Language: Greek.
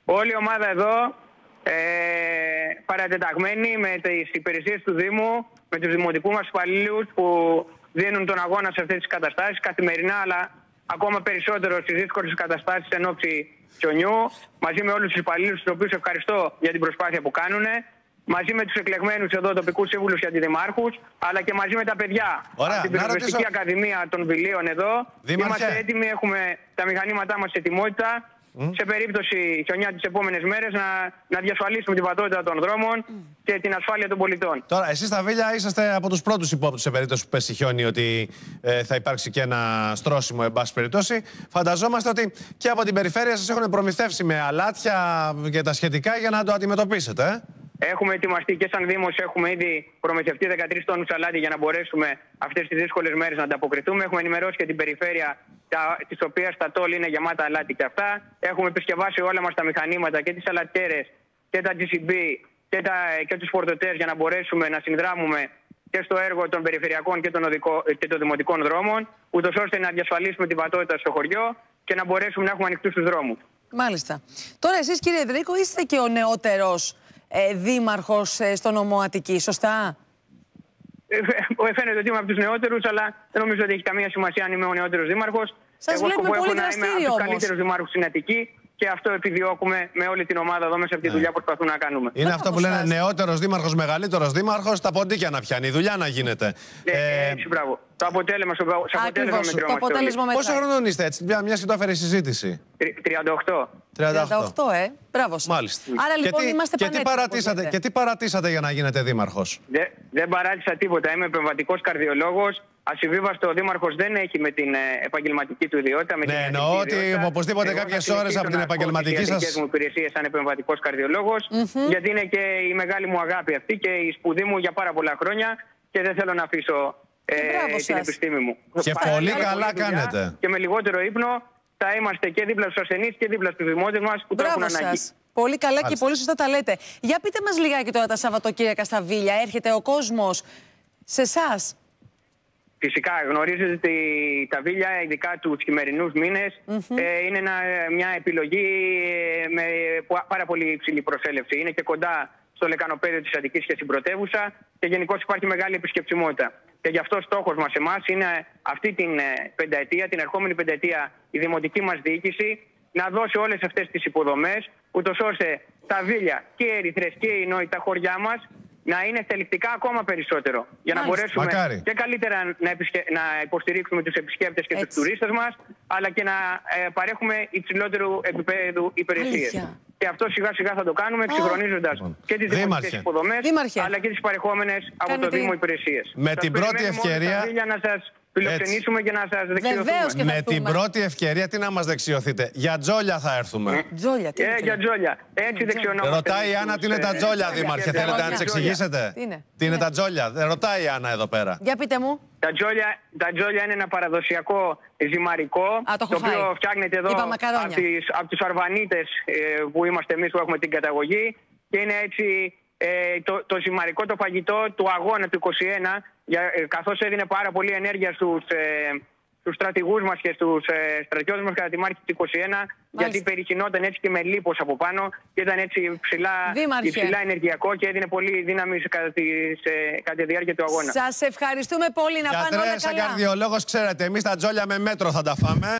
Όλη η ομάδα εδώ παρατεταγμένη με τις υπηρεσίες του Δήμου, με τους δημοτικούς μας υπαλλήλους που δίνουν τον αγώνα σε αυτές τις καταστάσεις καθημερινά, αλλά ακόμα περισσότερο στις δύσκολες καταστάσεις εν ώψη χιονιού, μαζί με όλους τους υπαλλήλους, τους οποίους ευχαριστώ για την προσπάθεια που κάνουν, μαζί με τους εκλεγμένους εδώ τοπικούς σύμβουλους και αντιδημάρχους, αλλά και μαζί με τα παιδιά. Ωραία, από την Πυροσβεστική Ακαδημία των Βιλίων εδώ. Είμαστε έτοιμοι, έχουμε τα μηχανήματά μας σε ετοιμότητα. Σε περίπτωση χιονιά τις επόμενες μέρες να διασφαλίσουμε την πατότητα των δρόμων και την ασφάλεια των πολιτών. Τώρα, εσείς στα Βίλια είσαστε από τους πρώτους υπόπτους σε περίπτωση που πέσει χιόνι ότι θα υπάρξει και ένα στρώσιμο, εν πάση περιπτώσει. Φανταζόμαστε ότι και από την περιφέρεια σας έχουν προμηθεύσει με αλάτια και τα σχετικά για να το αντιμετωπίσετε. Έχουμε ετοιμαστεί και σαν Δήμος, έχουμε ήδη προμηθευτεί 13 τόνους αλάτι για να μπορέσουμε αυτές τις δύσκολες μέρες να ανταποκριθούμε. Έχουμε ενημερώσει και την περιφέρεια, της οποίας τα τόλ είναι γεμάτα αλάτι και αυτά. Έχουμε επισκευάσει όλα μας τα μηχανήματα και τις αλατιέρες και τα GCB και τους φορτωτές για να μπορέσουμε να συνδράμουμε και στο έργο των περιφερειακών και των δημοτικών δρόμων, ούτως ώστε να διασφαλίσουμε την πατότητα στο χωριό και να μπορέσουμε να έχουμε ανοιχτούς τους δρόμους. Μάλιστα. Τώρα εσείς, κύριε Δρίκο, είστε και ο νεότερος δήμαρχος στο νομό Αττικής, σωστά? Φαίνεται ότι είμαι από τους νεότερους, αλλά δεν νομίζω ότι έχει καμία σημασία αν είμαι ο νεότερος δήμαρχος. Σας βλέπουμε πολύ δραστήριο όμως. Είμαι από τους καλύτερους δημάρχους στην Αττική και αυτό επιδιώκουμε με όλη την ομάδα εδώ μέσα από τη δουλειά που προσπαθούμε να κάνουμε. Είναι αυτό που λένε νεότερος δήμαρχος, μεγαλύτερος δήμαρχος, τα ποντίκια να πιάνει, η δουλειά να γίνεται. Έτσι, μπράβο. Το αποτέλεσμα μετριόμαστε. Πόσο χρονών είστε έτσι, μιας και το έφερε η συζήτηση? 38. 38, Μπράβο σας. Μάλιστα. Άρα λοιπόν είμαστε πανέτοιμοι. Και τι παρατήσατε για να γίνετε δήμαρχος? Δεν παράτησα τίποτα. Είμαι επεμβατικός καρδιολόγος. Ασυμβίβαστο ο δήμαρχος δεν έχει με την επαγγελματική του ιδιότητα. Ναι, εννοώ ότι οπωσδήποτε κάποιες ώρες από την επαγγελματική σας. Τις μου υπηρεσίες σαν επεμβατικός καρδιολόγος, γιατί είναι και η μεγάλη μου αγάπη αυτή και η σπουδή μου για πάρα πολλά χρόνια και δεν θέλω να αφήσω την επιστήμη μου. Και πολύ καλά κάνετε. Και με λιγότερο ύπνο θα είμαστε και δίπλα στους ασθενείς και δίπλα στους δημότες μας που το έχουν ανάγκη. Πολύ καλά και πολύ σωστά τα λέτε. Για πείτε μας λιγάκι τώρα τα Σαββατοκύριακα στα Βίλια. Έρχεται ο κόσμος σε εσάς? Φυσικά, γνωρίζετε ότι τα Βίλια, ειδικά τους χειμερινούς μήνες, είναι μια επιλογή με πάρα πολύ υψηλή προσέλευση. Είναι και κοντά στο λεκανοπέδιο της Αττικής και στην πρωτεύουσα και γενικώς υπάρχει μεγάλη επισκεψιμότητα. Και γι' αυτό στόχος μας είναι αυτή την πενταετία, την ερχόμενη πενταετία, η δημοτική μας διοίκηση να δώσει όλες αυτές τις υποδομές, ούτως ώστε τα Βίλια και οι Ερυθρές και οι Νόοι, τα χωριά μας, να είναι θελκτικά ακόμα περισσότερο. Για να μπορέσουμε και καλύτερα να υποστηρίξουμε τους επισκέπτες και τους τουρίστες μας, αλλά και να παρέχουμε υψηλότερου επίπεδου υπηρεσίες. Και αυτό σιγά σιγά θα το κάνουμε, εξυγχρονίζοντας και τις δημοτικές υποδομές, αλλά και τις παρεχόμενες από το Δήμο υπηρεσίες. Με την πρώτη ευκαιρία να σας φιλοξενήσουμε και να σας δεξιωθούμε. Με την πρώτη ευκαιρία τι να μας δεξιωθείτε? Για τζόλια θα έρθουμε. Τζόλια, για τζόλια. Έτσι δεξιωνόμαστε. Ρωτάει η Άννα τι είναι τα τζόλια, Δήμαρχε. Θέλετε να της εξηγήσετε? Τι είναι τα τζόλια? Ρωτάει η Άννα εδώ πέρα. Για πείτε μου. Τα τζόλια είναι ένα παραδοσιακό ζυμαρικό, το οποίο φτιάχνεται εδώ από τους Αρβανίτες που είμαστε εμείς που έχουμε την καταγωγή και είναι έτσι το ζυμαρικό, το φαγητό του αγώνα του 21, καθώς έδινε πάρα πολύ ενέργεια στους στρατηγούς μας και στους στρατιώτες μας κατά τη μάχη του 21, γιατί περιχυνόταν έτσι και με λίπος από πάνω και ήταν έτσι υψηλά ενεργειακό και έδινε πολύ δύναμη κατά τη διάρκεια του αγώνα. Σας ευχαριστούμε πολύ, να πάνε όλα καλά. Γιατρέ, σαν καρδιολόγος, ξέρετε, εμείς τα τζόλια με μέτρο θα τα φάμε.